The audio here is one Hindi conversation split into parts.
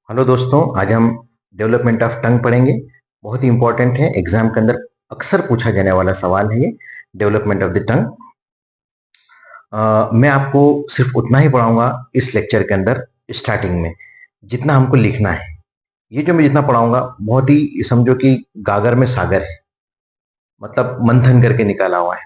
हेलो दोस्तों, आज हम डेवलपमेंट ऑफ टंग पढ़ेंगे। बहुत ही इंपॉर्टेंट है, एग्जाम के अंदर अक्सर पूछा जाने वाला सवाल है ये डेवलपमेंट ऑफ द टंग। मैं आपको सिर्फ उतना ही पढ़ाऊंगा इस लेक्चर के अंदर स्टार्टिंग में, जितना हमको लिखना है। ये जो मैं जितना पढ़ाऊंगा बहुत ही समझो कि गागर में सागर है, मतलब मंथन करके निकाला हुआ है।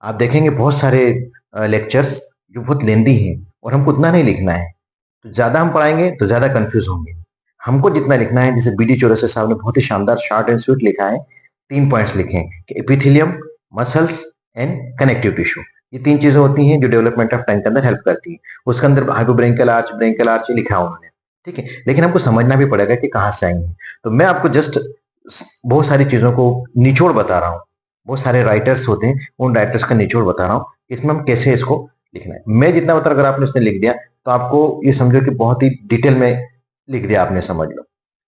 आप देखेंगे बहुत सारे लेक्चर्स जो बहुत लेंदी हैं और हमको उतना नहीं लिखना है, तो ज्यादा हम पढ़ाएंगे तो ज्यादा कंफ्यूज होंगे। हमको जितना लिखना है, जैसे बी डी चौरसिया साहब ने बहुत ही शानदार शॉर्ट एंड स्वीट लिखा है। 3 पॉइंट्स लिखे हैं कि epithelium, muscles and connective tissue, ये 3 चीजें होती हैं जो डेवलपमेंट ऑफ टंग के अंदर हेल्प करती हैं। उसके अंदर हाइपोब्रेंकियल आर्च, ब्रेंकियल आर्च लिखा है उन्होंने, ठीक है, लेकिन हमको समझना भी पड़ेगा कि कहाँ से आएंगे। तो मैं आपको जस्ट बहुत सारी चीजों को निचोड़ बता रहा हूँ। बहुत सारे राइटर्स होते हैं, उन राइटर्स का निचोड़ बता रहा हूँ इसमें हम कैसे इसको लिखना है। मैं जितना बता, अगर आपने उसने लिख दिया तो आपको ये समझो कि बहुत ही डिटेल में लिख दिया आपने, समझ लो।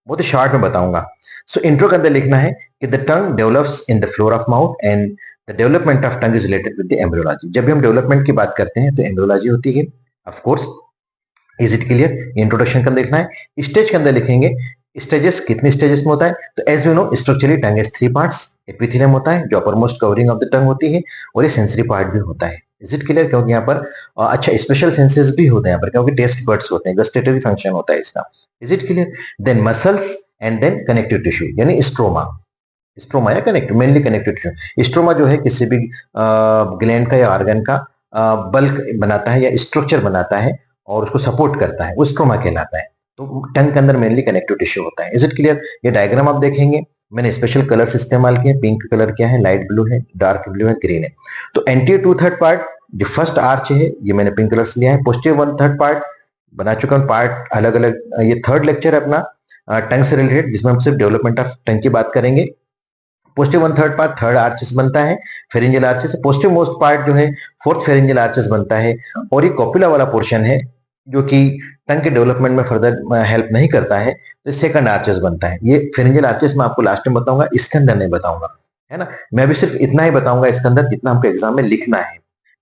बहुत ही शॉर्ट में बताऊंगा। सो इंट्रो के अंदर लिखना है कि the tongue develops in the floor of mouth and the development of tongue is related with the embryology. जब भी हम डेवलपमेंट की बात करते हैं तो एम्ब्रियोलॉजी होती है, of course. Is it clear? Introduction के अंदर लिखना है। स्टेज के अंदर लिखेंगे स्टेजेस, कितने स्टेजेस में होता है, तो as you know structurally tongue is 3 parts. Epithelium होता है जो upper most covering of the tongue होती है, और ये सेंसरी पार्ट भी होता है। Is it clear? क्योंकि यहाँ पर अच्छा स्पेशल सेंसेस भी होते हैं यहाँ पर, क्योंकि टेस्ट बर्ड्स होते हैं, गस्टेटरी फंक्शन होता है इसका। Is it clear? Then muscles and then connective tissue यानी स्ट्रोमा। स्ट्रोमा या connective, mainly connective tissue. Stroma जो है किसी भी ग्लैंड का या ऑर्गन का बल्क बनाता है या स्ट्रक्चर बनाता है और उसको सपोर्ट करता है, वो स्ट्रोमा कहलाता है। तो टंग के अंदर मेनली कनेक्टिव टिश्यू होता है। Is it clear? ये डायग्राम आप देखेंगे, मैंने स्पेशल कलर्स इस्तेमाल किए। पिंक कलर क्या है, लाइट ब्लू है, डार्क ब्लू है, ग्रीन है। तो एंटीरियर 2/3 पार्ट जो फर्स्ट आर्च है, ये मैंने पिंक कलर से लिया है। पोस्टीरियर 1/3 पार्ट बना चुका हूँ, पार्ट अलग अलग। ये थर्ड लेक्चर है अपना टंग से रिलेटेड, जिसमें हम सिर्फ डेवलपमेंट ऑफ टंग की बात करेंगे। पोस्टिव 1/3 पार्ट थर्ड आर्चेस बनता है, pharyngeal arches. Positive most part जो है फोर्थ फेरिंजियल आर्चेस बनता है। और ये कॉपुला वाला पोर्शन है जो कि टंग के डेवलपमेंट में फर्दर हेल्प नहीं करता है, तो सेकंड आर्चेस बनता है। ये फेरिंजियल आर्चेस मैं आपको लास्ट में बताऊंगा, इसके अंदर नहीं बताऊंगा, है ना। मैं अभी सिर्फ इतना ही बताऊंगा इसके अंदर जितना हमको एग्जाम में लिखना है,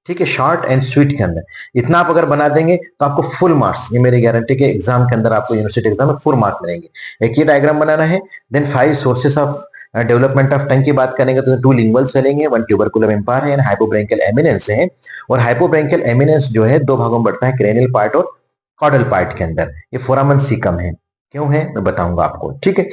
ठीक है, शॉर्ट एंड स्वीट के अंदर। इतना आप अगर बना देंगे तो आपको फुल मार्क्स, ये मेरी गारंटी के एग्जाम के अंदर आपको यूनिवर्सिटी एग्जाम में फुल मार्क्स मिलेंगे। एक ये डायग्राम बनाना है। Then 5 sources of development of tongue की बात करेंगे तो 2 लिंगुअल्स मिलेंगे, 1 ट्यूबरकुलम इम्पायर है, हाइपोब्रेंकियल एमिनेंस है। और हाइपोब्रेंकियल एमिनेंस जो है 2 भागों में बढ़ता है, क्रेनियल पार्ट और कॉडल पार्ट के अंदर। ये फोरामन सीकम है, क्यों है मैं बताऊंगा आपको, ठीक है।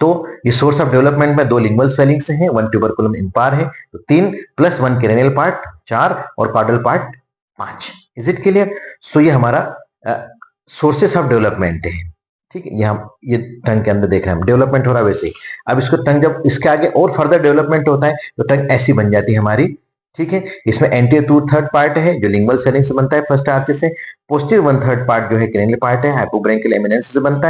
तो ये सोर्स ऑफ डेवलपमेंट में 2 लिंगुअल स्वेलिंग्स हैं, 1 ट्यूबरकुलम इम्पायर है तो 3 प्लस 1 क्रेनियल पार्ट 4 और caudal part 5। Is it clear? So ये हमारा सोर्सेस ऑफ डेवलपमेंट है, ठीक है। ये टंग के अंदर देख रहे हैं हम, डेवलपमेंट हो रहा है वैसे ही। अब इसको टंग जब इसके आगे और फर्दर डेवलपमेंट होता है तो टंग ऐसी बन जाती है हमारी, ठीक है। इसमें एंटीरियर 2/3 पार्ट है जो लिंगुअल स्वेलिंग से बनता है फर्स्ट आर्च से। पोस्टीरियर 1/3 पार्ट जो है क्रेनियल पार्ट है, हाइपोब्रेंकियल एमिनेंस से बनता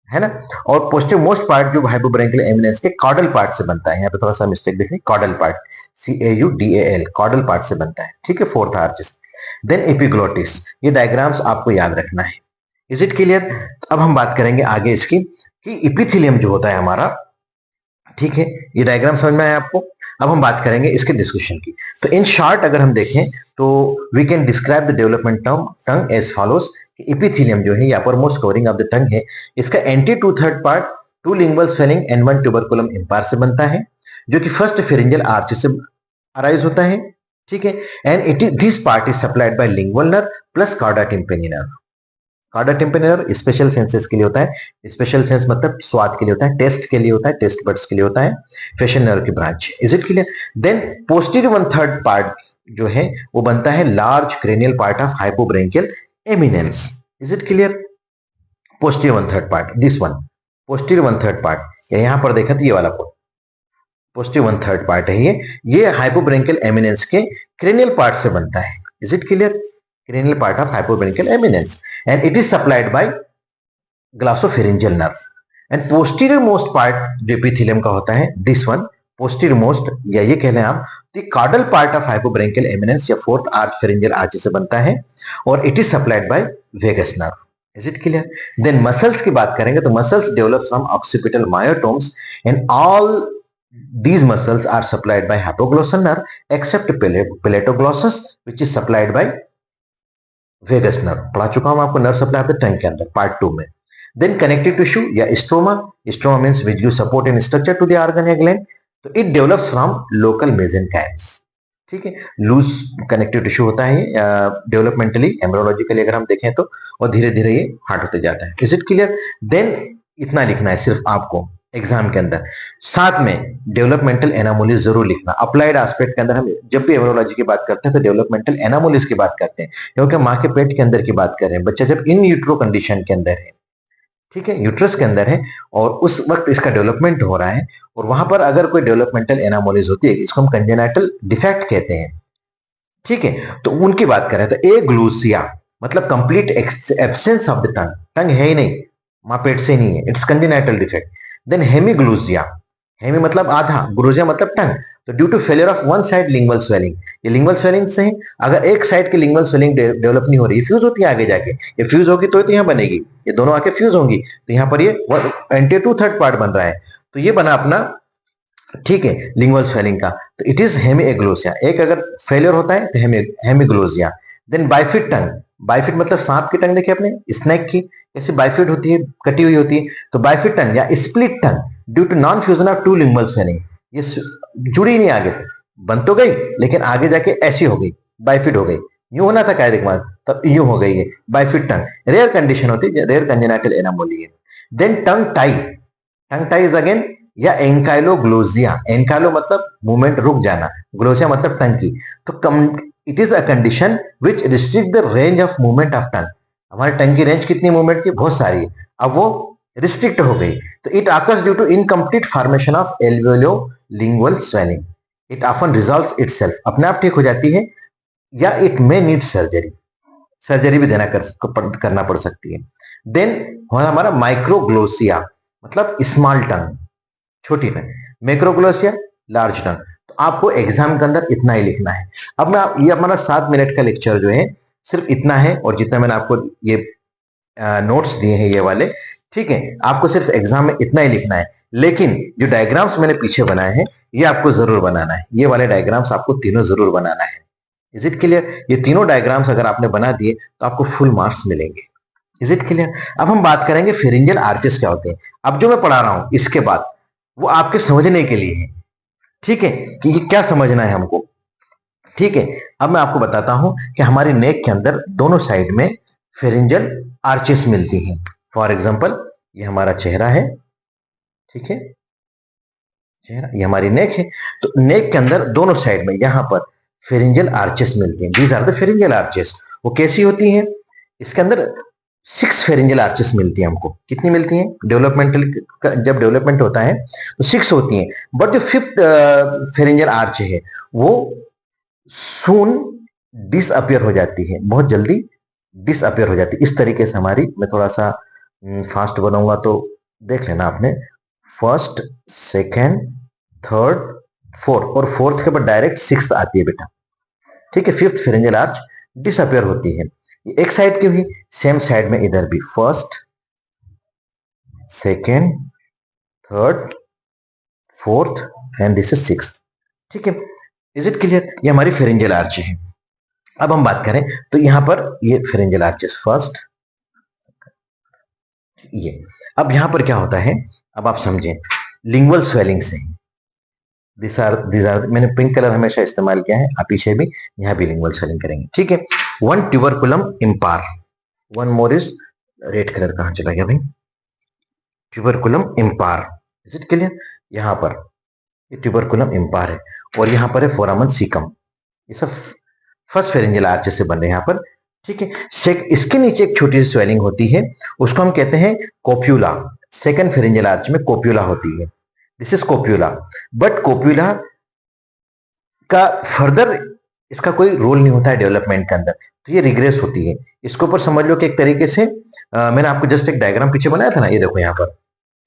है ना। और पोस्टीरियर मोस्ट पार्ट जो हाइपोब्रेंकियल एमिनेंस के कॉडल पार्ट से बनता है। यहाँ पे थोड़ा सा मिस्टेक देखिए, caudal part, CAUDAL, caudal part से बनता है, ठीक है, फोर्थ आर्च से। देन एपिग्लोटिस, ये डायग्राम्स आपको याद रखना है। Is it clear? अब हम बात करेंगे आगे इसकी कि इपिथेलियम जो होता है हमारा, ठीक है, ये डायग्राम समझ में आया आपको। अब हम बात करेंगे इसके डिस्कशन की। तो इन शॉर्ट अगर हम देखें तो we can describe the development tongue as follows. Epithelium जो है, या upper most covering of the tongue है, इसका anterior 2/3 part 2 lingual swelling and 1 tuberculum impar से बनता है, जो कि फर्स्ट फेरिंजियल आर्च से अराइज होता है, ठीक है। And it is this part is supplied by lingual nerve plus chorda tympani nerve. कार्डा टिम्पेनी नर्व स्पेशल सेंसेस के लिए होता है। स्पेशल सेंस मतलब स्वाद के लिए होता है, टेस्ट के लिए होता है, टेस्ट बड्स के लिए होता है, फेशियल नर्व की branch. Is it clear? Then posterior 1/3 part जो है वो बनता है large cranial part of hypobranchial eminence. Is it clear? Posterior 1/3 part, this one posterior 1/3 part, यहां पर देखा तो ये वाला पोस्टीरियर 1/3 पार्ट है ये हाइपोब्रेंकियल एमिनेंस के क्रेनियल पार्ट से बनता है। Is it clear? cranial part of hypobronchial eminence and it is supplied by glossopharyngeal nerve and posterior most part जो epithelium का होता है, this one posterior most, या ये कह लें आप तो caudal part of hypobronchial eminence या fourth arch pharyngeal arch से बनता है और it is supplied by vagus nerve. Is it clear? Then muscles की बात करेंगे तो muscles develop from occipital myotomes and all these muscles are supplied by hypoglossal nerve except palatoglossus which is supplied by vagus nerve. पढ़ा चुका हूं आपको nerve supply of the tongue के अंदर पार्ट 2 में। देन कनेक्टिव टिश्यू या stroma, stroma means which give support in structure to the organ या ग्लैंड, तो it develops from local mesenchymes, ठीक है। लूज कनेक्टिव टिश्यू होता है डेवलपमेंटली एम्ब्रियोलॉजिकली अगर हम देखें तो, और धीरे धीरे ये हार्ड होते जाता है। Is it clear? देन इतना लिखना है सिर्फ आपको एग्जाम के अंदर, साथ में डेवलपमेंटल एनामोलीज जरूर लिखना। अप्लाइड एस्पेक्ट के अंदर हम जब भी एम्ब्रियोलॉजी की बात करते हैं तो डेवलपमेंटल एनामोलीज की बात करते हैं, क्योंकि माँ के पेट के अंदर की बात कर रहे हैं, बच्चा जब इन यूट्रो कंडीशन के अंदर है, ठीक है, यूट्रस के अंदर है, और उस वक्त इसका डेवलपमेंट हो रहा है, और वहां पर अगर कोई डेवलपमेंटल एनामोलीज होती है, इसको हम कंजेनाइटल डिफेक्ट कहते हैं, ठीक है, तो उनकी बात करें तो एग्लूसिया मतलब complete absence of the tongue, tongue है ही नहीं, मां पेट से नहीं है, it's congenital defect. Then hemiglossia, hemi मतलब आधा, ग्लूसिया मतलब टंग, तो due to failure of one side lingual swelling, ये लिंगुअल स्वेलिंग से है, अगर एक साइड की लिंगुअल स्वेलिंग डेवलप नहीं हो रही, फ्यूज होती है आगे जाके, ये फ्यूज होगी तो यहाँ बनेगी, ये दोनों आके फ्यूज होंगी, तो यहाँ पर ये एंटी टू थर्ड पार्ट बन रहा है, तो ये बना अपना, ठीक है, लिंगुअल स्वेलिंग का, तो इट इज हेमीग्लोसिया। एक अगर फेलियर होता है तो हेमीग्लोसिया। देन बाइफिट टंग, बाइफिट मतलब सांप की टंग देखिए अपने, स्नेक की ऐसी बाइफिट होती है, कटी हुई होती है, तो बाइफिट टंग या split tongue due to non fusion of two lingual swelling, ये जुड़ी नहीं आगे से, बन तो गई लेकिन आगे जाके ऐसी हो गई, बाइफिट हो गई, यूं होना था कायदे के बाद, तब यूं हो गई है बाइफिट टंग, रेयर कंडीशन होती है, रेयर कंजेनाइटल एनामोली है। Then tongue tie, tongue tie is again या एंकाइलोग्लोसिया, एंकाइलो मतलब मूवमेंट रुक जाना, ग्लोसिया मतलब टंग की, तो it is a condition which restrict the range of movement of tongue, हमारे टंग की रेंज कितनी मूवमेंट की, बहुत सारी है, अब वो रिस्ट्रिक्ट हो गई, तो it occurs due to incomplete formation of alveolo lingual swelling, it often resolves itself, अपने आप ठीक हो जाती है, या it may need surgery, surgery भी करना पड़ सकती है। देन हमारा माइक्रोग्लोसिया मतलब स्मॉल टंग, छोटी टंग, मैक्रोग्लोसिया लार्ज टंग, तो आपको एग्जाम के अंदर इतना ही लिखना है। अब मैं ये हमारा 7 मिनट का लेक्चर जो है सिर्फ इतना है, और जितना मैंने आपको ये नोट्स दिए हैं ये वाले, ठीक है, आपको सिर्फ एग्जाम में इतना ही लिखना है, लेकिन जो डायग्राम्स मैंने पीछे बनाए हैं ये आपको जरूर बनाना है, ये वाले डायग्राम्स आपको तीनों जरूर बनाना है। Is it clear? ये तीनों डायग्राम्स अगर आपने बना दिए तो आपको फुल मार्क्स मिलेंगे। Is it clear? अब हम बात करेंगे फेरिंजियल आर्चेस क्या होते हैं। अब जो मैं पढ़ा रहा हूं इसके बाद वो आपके समझने के लिए है, ठीक है, कि ये क्या समझना है हमको, ठीक है। अब मैं आपको बताता हूं कि हमारे नेक के अंदर दोनों साइड में फेरिंजियल आर्चेस मिलती हैं। फॉर एग्जांपल ये हमारा चेहरा है, ठीक है, चेहरा, ये हमारी नेक है, तो नेक के अंदर दोनों साइड में यहां पर फेरिंजियल आर्चेस मिलती हैं, these are the pharyngeal arches. वो कैसी होती हैं? इसके अंदर 6 फेरिंजियल आर्चेस मिलती हैं हमको। कितनी मिलती हैं? डेवलपमेंटल, जब डेवलपमेंट होता है तो 6 होती हैं, बट जो 5th फेरिंजियल आर्च है वो सून डिसअपियर हो जाती है, बहुत जल्दी डिसअपियर हो जाती है। इस तरीके से हमारी, मैं थोड़ा सा फास्ट बनाऊंगा तो देख लेना आपने, फर्स्ट, सेकेंड, थर्ड, फोर्थ, और फोर्थ के बाद डायरेक्ट 6th आती है बेटा, ठीक है। 5th फेरिंजियल आर्च डिसअपियर होती है, एक साइड की हुई, सेम साइड में इधर भी first, second, third, fourth and this is 6th, ठीक है। Is it clear? ये हमारी फेरिंजियल आर्च है। अब हम बात करें तो यहां पर ये फेरिंजियल आर्चेस फर्स्ट, ये, अब यहां पर क्या होता है, अब आप समझें, लिंगुअल स्वेलिंग से, दिस आर मैंने पिंक कलर हमेशा इस्तेमाल किया है, आप पीछे भी यहां भी लिंगुअल स्वेलिंग करेंगे, ठीक है। One tuberculum impar, one more is, red colour कहां चला गया भाई, tuberculum impar, is it clear? यहां पर ये ट्यूबरकुलम इम्पार है, और यहां पर है फोरामन सीकम, ये सब फर्स्ट फेरिंजियल आर्च से बन रहे हैं यहाँ पर, ठीक है। इसके नीचे एक छोटी सी स्वेलिंग होती है, उसको हम कहते हैं कोप्यूला, सेकंड फेरिंजियल आर्च में कोप्यूला होती है, दिस इज कोप्यूला, बट कोप्यूला का फर्दर इसका कोई रोल नहीं होता है डेवलपमेंट के अंदर, तो ये रिग्रेस होती है। इसके ऊपर समझ लो कि एक तरीके से मैंने आपको जस्ट एक डायग्राम पीछे बनाया था ना, ये देखो यहाँ पर,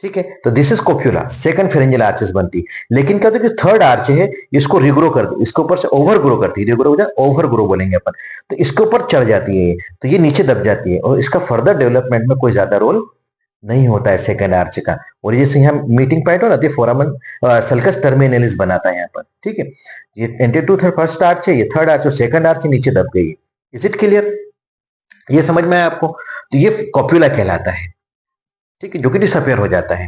ठीक है, तो this is copula, second pharyngeal arches बनती, लेकिन क्या होता है कि थर्ड आर्च है इसको रिग्रो कर दो, इसके ऊपर से ओवर ग्रो करती है, रिग्रो हो जाए ओवर ग्रो बोलेंगे अपन, तो इसके ऊपर चढ़ जाती है, तो ये नीचे दब जाती है, और इसका फर्दर डेवलपमेंट में कोई ज्यादा रोल नहीं होता है सेकंड आर्च का, और जैसे यहाँ मीटिंग पॉइंट हो ना, तो फोरामन सल्कस टर्मिनलिस बनाता है यहाँ पर, ठीक है। ये anti two third first arch है, ये थर्ड आर्च और सेकंड आर्च नीचे दब गई है। Is it clear? ये समझ में आया आपको? तो ये कॉप्यूला कहलाता है, ठीक है, जो कि डिसअपियर हो जाता है।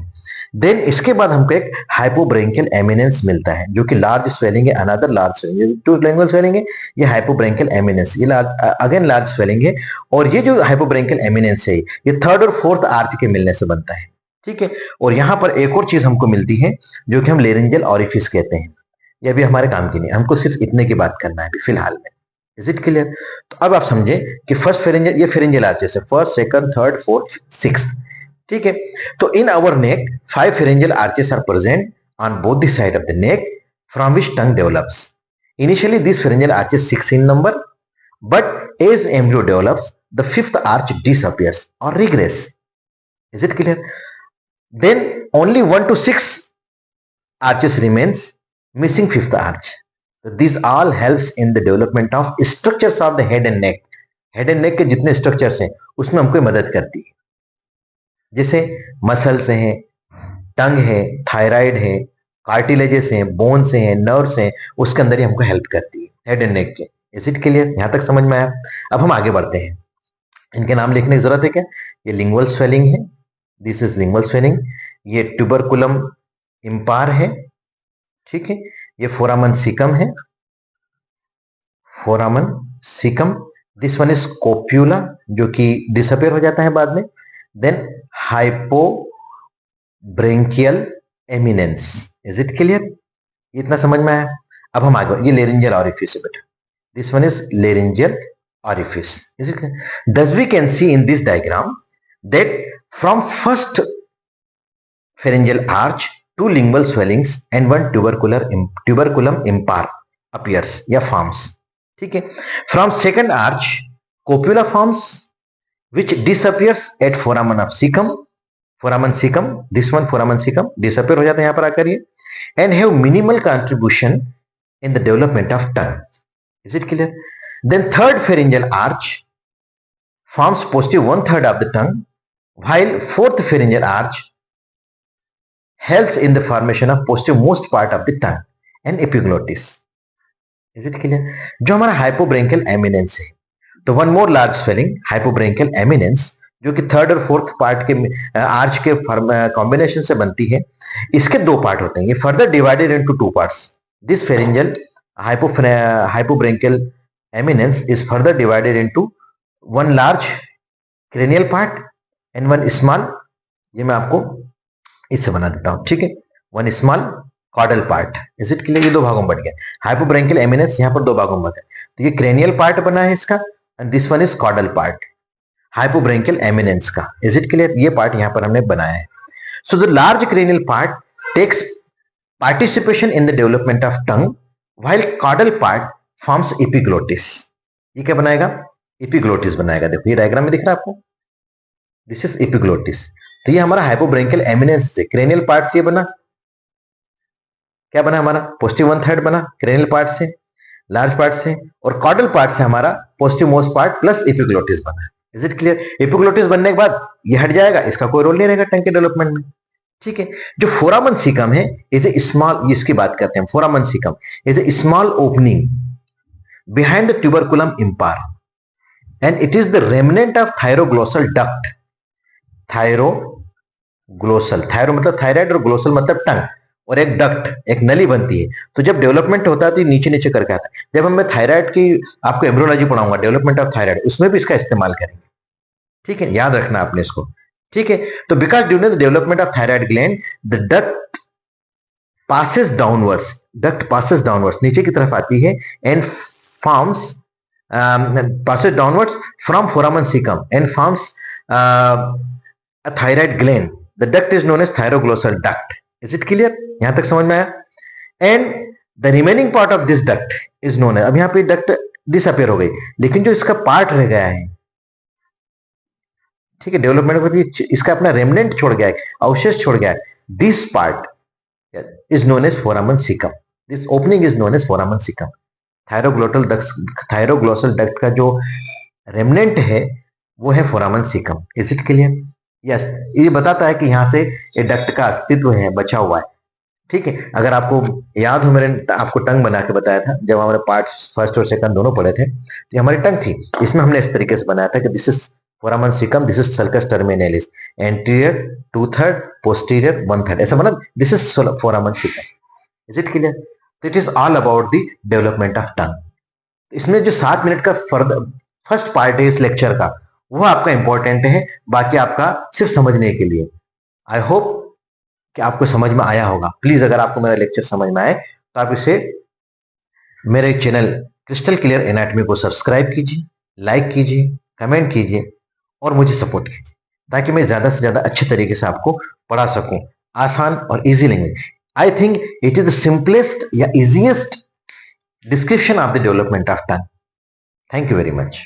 देन इसके बाद हमको एक हाइपोब्रेंकियल एमिनेंस मिलता है, जो कि लार्ज स्वेलिंग है, another large swelling, two lingual swelling है, ये हाइपोब्रेंकियल एमिनेंस, ये अगेन लार्ज स्वेलिंग है। और ये जो हाइपोब्रेंकियल एमिनेंस है, ये थर्ड और फोर्थ आर्च के मिलने से बनता है। ठीक है, और यहां पर एक और चीज हमको मिलती है जो कि हम लेरेंजियल ऑरिफिस कहते हैं। ये भी हमारे काम की नहीं, हमको सिर्फ इतने की बात करना है अभी फिलहाल में। Is it clear? तो अब आप समझे कि फर्स्ट फेरेंजियल, ये फेरेंजियल आर्चेस है, first, second, third, fourth, sixth. ठीक है, तो in our neck 5 pharyngeal arches are present on both the side of the neck from which tongue develops. Initially these pharyngeal arches 6 in number, but as embryo develops the fifth arch disappears or regress. Is it clear? Then only 1 to 6 arches remains, missing fifth arch. So these all helps in the development of structures of the head and neck. Head and neck के जितने स्ट्रक्चर्स हैं उसमें हमको मदद करती है, जैसे मसल्स हैं, टंग है, थायराइड है, कार्टिलेजेस हैं, बोन्स हैं, नर्व्स हैं, उसके अंदर ही हमको हेल्प करती है हेड एंड नेक के। Is it clear? यहां तक समझ में आया? अब हम आगे बढ़ते हैं। इनके नाम लिखने की जरूरत है क्या? ये लिंगुअल स्वेलिंग है, दिस इज लिंगुअल स्वेलिंग। ये ट्यूबरकुलम इम्पार है, ठीक है। ये फोरामन सिकम है, foramen caecum. This one is copula, जो कि डिसअपियर हो जाता है बाद में। Then hypobranchial eminence. Is it clear? इतना समझ में आया? अब हम आगे, ये लेरिंजियल ऑरिफिस है बेटा, this one is laryngeal orifice. Is it clear? Thus we can see in this diagram that from first pharyngeal arch, 2 lingual swellings and 1 tuberculum impar appears या forms. ठीक है? From second arch, copula forms which disappears at foramen of cecum. Foramen cecum, this one foramen cecum disappear हो जाता है यहाँ पर आकर ये, and have minimal contribution in the development of tongue. Is it clear? Then third pharyngeal arch forms posterior 1/3 of the tongue, while fourth pharyngeal arch helps in the formation of posterior most part of the tongue and epiglottis. Is it clear? जो हमारा hypobranchial eminence है, तो one more large swelling hypobranchial eminence, जो कि थर्ड और फोर्थ पार्ट के आर्च के कॉम्बिनेशन से बनती है। इसके दो पार्ट होते हैं, ये further divided into 2 parts. This pharyngeal hypobranchial eminence is further divided into one large cranial part and one small, ये मैं आपको इससे बना देता हूं, ठीक है, one small caudal part. Is it clear? ये दो भागों में बढ़ गया। हाइपोब्रेंकियल एमिनेंस यहाँ पर दो भागों में बढ़ा है, तो ये क्रेनियल पार्ट बना है इसका, and this one is caudal part hypobranchial eminence का। Is it clear? ये पार्ट यहाँ पर हमने बनाया है। So the large cranial part takes participation in the development of tongue, while caudal part forms epiglottis. ये क्या बनाएगा? epiglottis बनाएगा। देखो ये डायग्राम में दिख रहा है आपको, दिस इज epiglottis। तो ये हमारा हाइपोब्रेंकियल एमिनेंस से क्रेनियल पार्ट से बना, क्या बना हमारा? पोस्टिव 1/3 बना क्रेनियल पार्ट से, लार्ज पार्ट से, और कॉडल पार्ट से हमारा posterior most part plus epiglottis बना। Is it clear? एपिग्लोटिस बनने के बाद ये हट जाएगा, इसका कोई रोल नहीं रहेगा टंग के डेवलपमेंट में, ठीक है। जो फोरामन सिकम है इज ए स्मॉल, इसकी बात करते हैं, foramen caecum is a small opening behind the tuberculum impar and it is the remnant of thyroglossal duct. Thyroglossal, thyro मतलब थायराइड और ग्लोसल मतलब टंग, और एक डक्ट, एक नली बनती है। तो जब डेवलपमेंट होता है तो नीचे नीचे करके आता है। जब हम मैं थायराइड की आपको एम्ब्रियोलॉजी पढ़ाऊंगा, डेवलपमेंट ऑफ थायराइड, उसमें भी इसका इस्तेमाल करेंगे, ठीक है, याद रखना आपने इसको, ठीक है। तो because during the development of thyroid gland the duct passes downwards, duct passes downwards, नीचे की तरफ आती है, and forms passes downwards from foramen cecum and forms a thyroid gland. The duct is known as thyroglossal duct. Is it clear? यहां तक समझ में आया? And the remaining part of this duct is known as, अब यहां पे duct डिसअपियर हो गई, लेकिन जो इसका पार्ट रह गया है, ठीक है, डेवलपमेंट पर इसका अपना रेमनेंट छोड़ गया है, अवशेष छोड़ गया है, this part is known as foramen caecum, this opening is known as foramen caecum. Thyroglossal duct का जो रेमनेंट है वो है foramen caecum. Is it clear? Yes, ये बताता है कि यहां से ये डक्ट का अस्तित्व है, बचा हुआ है, ठीक है। अगर आपको याद हो, मैंने आपको टंग बना के बताया था जब हमारे पार्ट्स फर्स्ट और सेकंड दोनों पढ़े थे, तो हमारी टंग थी, इसमें हमने इस तरीके से बनाया था कि this is foramen caecum, this is sulcus terminalis, anterior 2/3, posterior 1/3, ऐसा मतलब this is foramen caecum. Is it clear? तो it is all about the development of tongue. इसमें जो 7 मिनट का फर्स्ट पार्ट है इस लेक्चर का, वो आपका इंपॉर्टेंट है, बाकी आपका सिर्फ समझने के लिए। आई होप कि आपको समझ में आया होगा। प्लीज अगर आपको मेरा लेक्चर समझ में आए तो आप इसे मेरे चैनल क्रिस्टल क्लियर एनाटॉमी को सब्सक्राइब कीजिए, लाइक कीजिए, कमेंट कीजिए और मुझे सपोर्ट कीजिए, ताकि मैं ज्यादा से ज्यादा अच्छे तरीके से आपको पढ़ा सकूं, आसान और easy language. I think it is the simplest या easiest description of the development of tongue. Thank you very much.